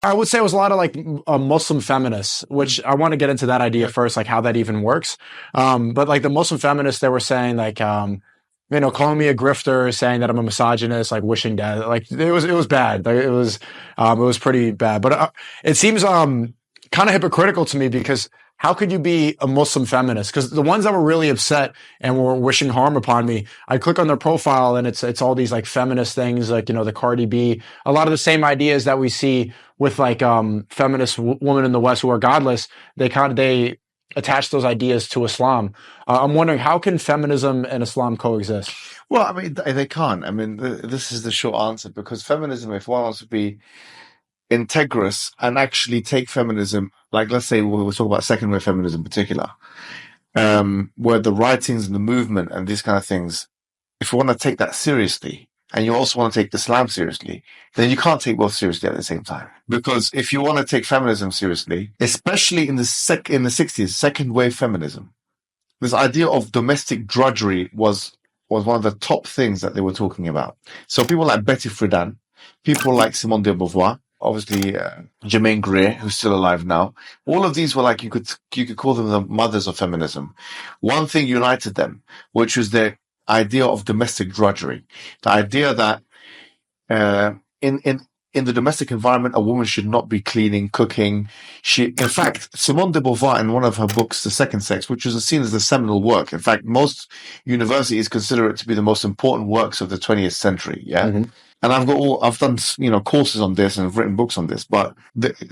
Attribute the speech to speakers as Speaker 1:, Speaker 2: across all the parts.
Speaker 1: I would say it was a lot of like Muslim feminists, which I want to get into that idea first, like how that even works. But like the Muslim feminists, they were saying like, calling me a grifter, saying that I'm a misogynist, like wishing death. Like it was bad. Like, it was pretty bad. But it seems kind of hypocritical to me because how could you be a Muslim feminist? Because the ones that were really upset and were wishing harm upon me, I click on their profile and it's all these like feminist things, like, the Cardi B, a lot of the same ideas that we see with like feminist women in the West who are godless. They attach those ideas to Islam. I'm wondering, how can feminism and Islam coexist?
Speaker 2: Well, I mean, they can't. I mean, this is the short answer, because feminism, if one wants to be integrous and actually take feminism, like let's say we'll talk about second wave feminism in particular, where the writings and the movement and these kind of things, if you want to take that seriously, and you also want to take Islam seriously, then you can't take both seriously at the same time. Because if you want to take feminism seriously, especially in the 60s, second wave feminism, this idea of domestic drudgery was one of the top things that they were talking about. So people like Betty Friedan, people like Simone de Beauvoir, obviously Germaine Greer, who's still alive now. All of these were like, you could call them the mothers of feminism. One thing united them, which was their idea of domestic drudgery. The idea that in the domestic environment, a woman should not be cleaning, cooking. In fact, Simone de Beauvoir, in one of her books, The Second Sex, which was seen as the seminal work. In fact, most universities consider it to be the most important works of the 20th century. Yeah. Mm-hmm. And I've done, courses on this and I've written books on this, but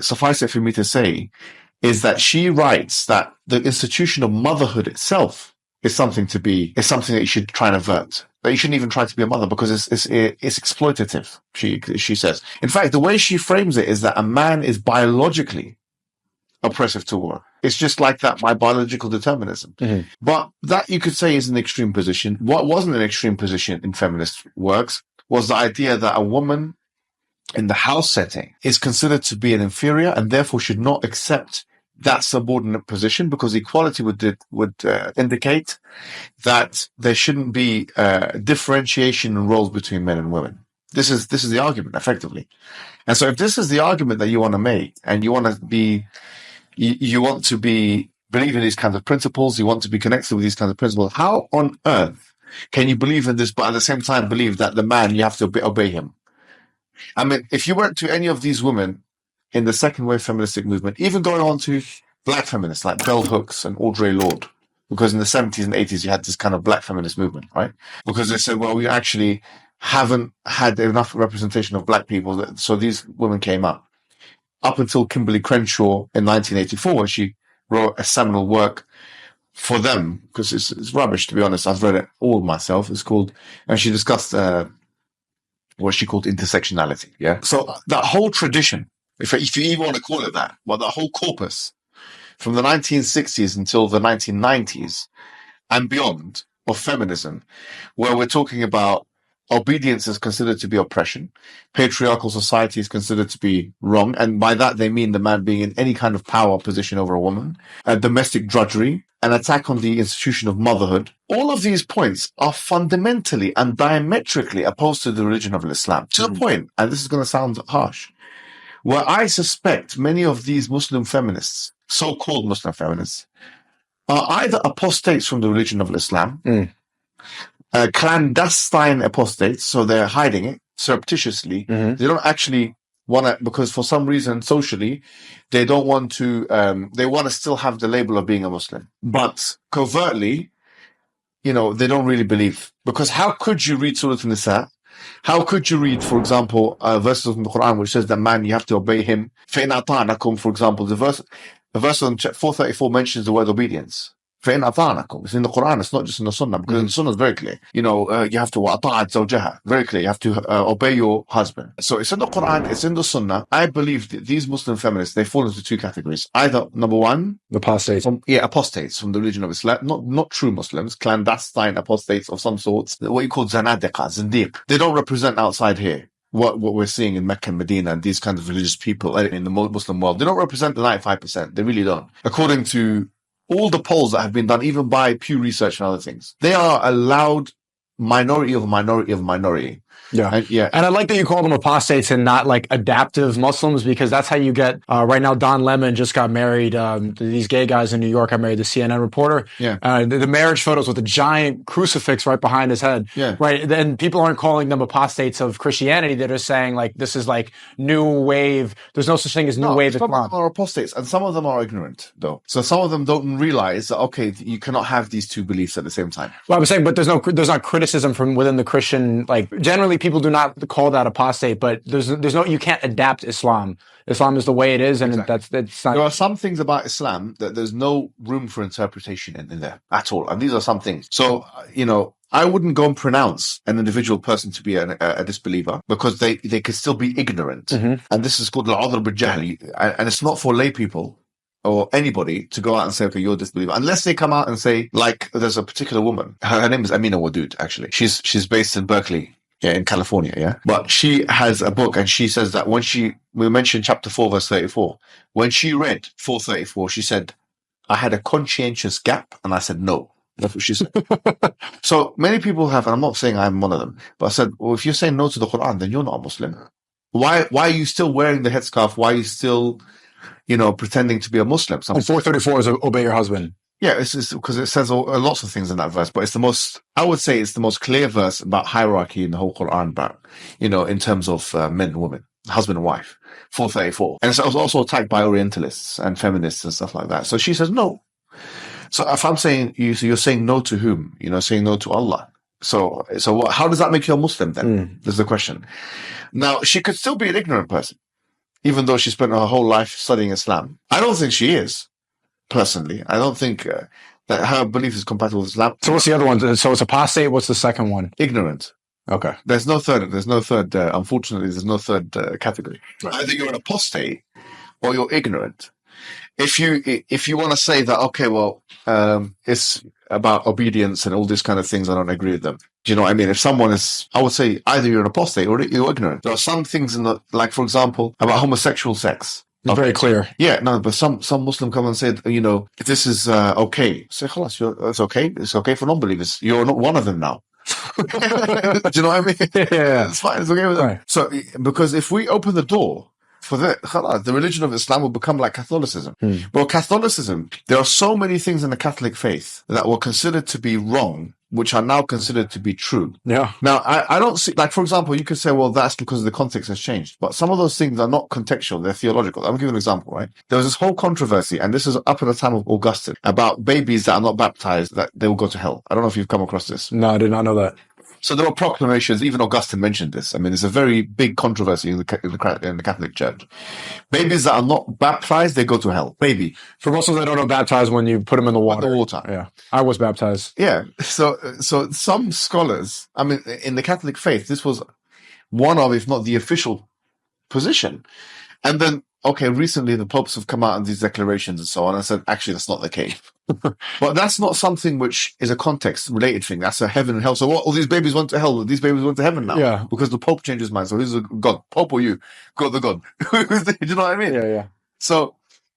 Speaker 2: suffice it for me to say is that she writes that the institution of motherhood itself is something that you should try and avert. That you shouldn't even try to be a mother because it's exploitative, she says. In fact, the way she frames it is that a man is biologically oppressive to a woman. It's just like that by biological determinism. Mm-hmm. But that you could say is an extreme position. What wasn't an extreme position in feminist works was the idea that a woman in the house setting is considered to be an inferior and therefore should not accept that subordinate position, because equality would indicate that there shouldn't be differentiation in roles between men and women. This is the argument, effectively. And so if this is the argument that you want to make, and you want to believe in these kinds of principles, you want to be connected with these kinds of principles, how on earth can you believe in this, but at the same time believe that the man, you have to obey him? I mean, if you went to any of these women in the second wave feministic movement, even going on to black feminists like Bell Hooks and Audre Lorde, because in the 70s and 80s you had this kind of black feminist movement, right? Because they said, well, we actually haven't had enough representation of black people, so these women came up until Kimberly Crenshaw in 1984, when she wrote a seminal work for them, because it's rubbish, to be honest. I've read it all myself. It's called, and she discussed what she called intersectionality. Yeah. So that whole tradition, if you even want to call it that, well, the whole corpus from the 1960s until the 1990s and beyond of feminism, where we're talking about obedience is considered to be oppression, patriarchal society is considered to be wrong, and by that they mean the man being in any kind of power position over a woman, domestic drudgery, an attack on the institution of motherhood. All of these points are fundamentally and diametrically opposed to the religion of Islam, to the point, and this is going to sound harsh, where I suspect many of these Muslim feminists, so-called Muslim feminists, are either apostates from the religion of Islam, clandestine apostates, so they're hiding it surreptitiously. Mm-hmm. They don't actually want to, because for some reason socially, they don't want to, they want to still have the label of being a Muslim. But covertly, they don't really believe. Because how could you read Surah An-Nisa? How could you read, for example, verses from the Quran which says that man, you have to obey him? فَإِنْ أَطَعْنَكُمْ, for example, the verse on 434 mentions the word obedience. فَإِنْ أَطَعْنَكُمْ. It's in the Quran, it's not just in the Sunnah, because in the Sunnah is very clear. You have to وَأَطَاعَتْ زَوْجَهَا. Very clear. You have to obey your husband. So it's in the Quran, it's in the Sunnah. I believe that these Muslim feminists, they fall into two categories. Either, number one,
Speaker 1: apostates.
Speaker 2: Apostates from the religion of Islam. Not true Muslims, clandestine apostates of some sorts. What you call zanadiqa, zindiq. They don't represent outside here what we're seeing in Mecca and Medina and these kinds of religious people in the Muslim world. They don't represent the 95%. They really don't. According to all the polls that have been done, even by Pew Research and other things, they are a loud minority of a minority of a minority
Speaker 1: Yeah.
Speaker 2: Yeah.
Speaker 1: And I like that you call them apostates and not like adaptive Muslims, because that's how you get, right now, Don Lemon just got married. These gay guys in New York got married, the CNN reporter.
Speaker 2: Yeah.
Speaker 1: The marriage photos with a giant crucifix right behind his head.
Speaker 2: Yeah.
Speaker 1: Right. Then people aren't calling them apostates of Christianity. They're just saying like, this is like new wave. There's no such thing as new wave
Speaker 2: Some
Speaker 1: Islam.
Speaker 2: of them are apostates, and some of them are ignorant, though. So some of them don't realize that, okay, you cannot have these two beliefs at the same time.
Speaker 1: Well, I was saying, but there's not criticism from within the Christian, like generally people do not call that apostate, but there's no, you can't adapt Islam. Islam is the way it is, and that's not.
Speaker 2: There are some things about Islam that there's no room for interpretation in there at all. And these are some things. So, I wouldn't go and pronounce an individual person to be a disbeliever, because they could still be ignorant.
Speaker 1: Mm-hmm.
Speaker 2: And this is called al-'adhr bil-jahli. And it's not for lay people or anybody to go out and say, okay, you're a disbeliever, unless they come out and say, like, there's a particular woman. Her name is Amina Wadud, actually. She's based in Berkeley. Yeah, in California, yeah. But she has a book, and she says that we mentioned chapter 4, verse 34. When she read 434, she said, I had a conscientious gap, and I said no. That's what she said. So many people have, and I'm not saying I'm one of them, but I said, well, if you're saying no to the Quran, then you're not a Muslim. Why are you still wearing the headscarf? Why are you still, pretending to be a Muslim?
Speaker 1: And 434 is obey your husband.
Speaker 2: Yeah, it's because it says lots of things in that verse, but I would say it's the most clear verse about hierarchy in the whole Quran, about, in terms of men and women, husband and wife, 434. And it was also attacked by Orientalists and feminists and stuff like that. So she says no. So if I'm saying you're saying no to whom? Saying no to Allah. So how does that make you a Muslim then? Is the question. Now, she could still be an ignorant person, even though she spent her whole life studying Islam. I don't think she is. Personally, I don't think that her belief is compatible with Islam.
Speaker 1: So what's the other one? So it's apostate. What's the second one?
Speaker 2: Ignorant.
Speaker 1: Okay.
Speaker 2: There's no third. Unfortunately, there's no third category. Right. Either you're an apostate or you're ignorant. If you want to say that, okay, well, it's about obedience and all these kind of things, I don't agree with them. Do you know what I mean? If someone is, I would say either you're an apostate or you're ignorant. There are some things like, for example, about homosexual sex.
Speaker 1: It's very clear.
Speaker 2: Yeah, no, but some Muslim come and say, this is okay. Say, khalas, it's okay. It's okay for non-believers. You're not one of them now. Do you know what I mean?
Speaker 1: Yeah.
Speaker 2: It's fine. It's okay with them.
Speaker 1: Right.
Speaker 2: So, because if we open the door for that, the religion of Islam will become like Catholicism. Well, Catholicism, there are so many things in the Catholic faith that were considered to be wrong, which are now considered to be true.
Speaker 1: Yeah.
Speaker 2: Now, I don't see, like, for example, you could say, well, that's because the context has changed. But some of those things are not contextual, they're theological. I'll give you an example, right? There was this whole controversy, and this is up at the time of Augustine, about babies that are not baptized, that they will go to hell. I don't know if you've come across this.
Speaker 1: No, I did not know that.
Speaker 2: So there were proclamations, even Augustine mentioned this. I mean, it's a very big controversy in the Catholic Church. Babies that are not baptized, they go to hell. Baby.
Speaker 1: For Muslims, they don't know baptized when you put them in the water. Yeah. I was baptized.
Speaker 2: Yeah. So some scholars, I mean, in the Catholic faith, this was one of, if not the official position. And then, okay, recently the popes have come out in these declarations and so on and said, actually, that's not the case. But that's not something which is a context-related thing. That's a heaven and hell. So what? All these babies went to hell. These babies went to heaven now.
Speaker 1: Yeah.
Speaker 2: Because the Pope changed his mind. So who's the God? Pope or you? God the God. Do you know what I mean?
Speaker 1: Yeah, yeah.
Speaker 2: So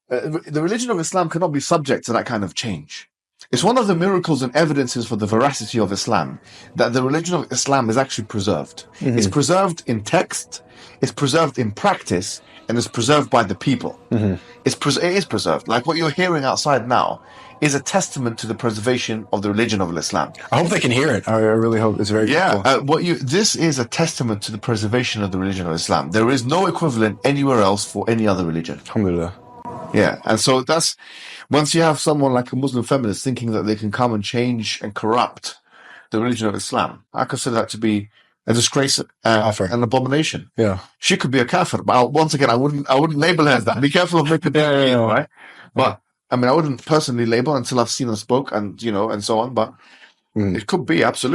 Speaker 2: the religion of Islam cannot be subject to that kind of change. It's one of the miracles and evidences for the veracity of Islam that the religion of Islam is actually preserved. Mm-hmm. It's preserved in text, it's preserved in practice, and it's preserved by the people. Mm-hmm. It is preserved. Like what you're hearing outside now is a testament to the preservation of the religion of Islam.
Speaker 1: I hope they can hear it. I really hope it's very
Speaker 2: cool. This is a testament to the preservation of the religion of Islam. There is no equivalent anywhere else for any other religion.
Speaker 1: Alhamdulillah.
Speaker 2: Yeah, and so that's, once you have someone like a Muslim feminist thinking that they can come and change and corrupt the religion of Islam, I consider that to be a disgrace, an abomination.
Speaker 1: Yeah,
Speaker 2: she could be a kafir, but once again, I wouldn't label her as that. Be careful of making right? But I mean, I wouldn't personally label until I've seen her spoke and and so on. But it could be absolutely.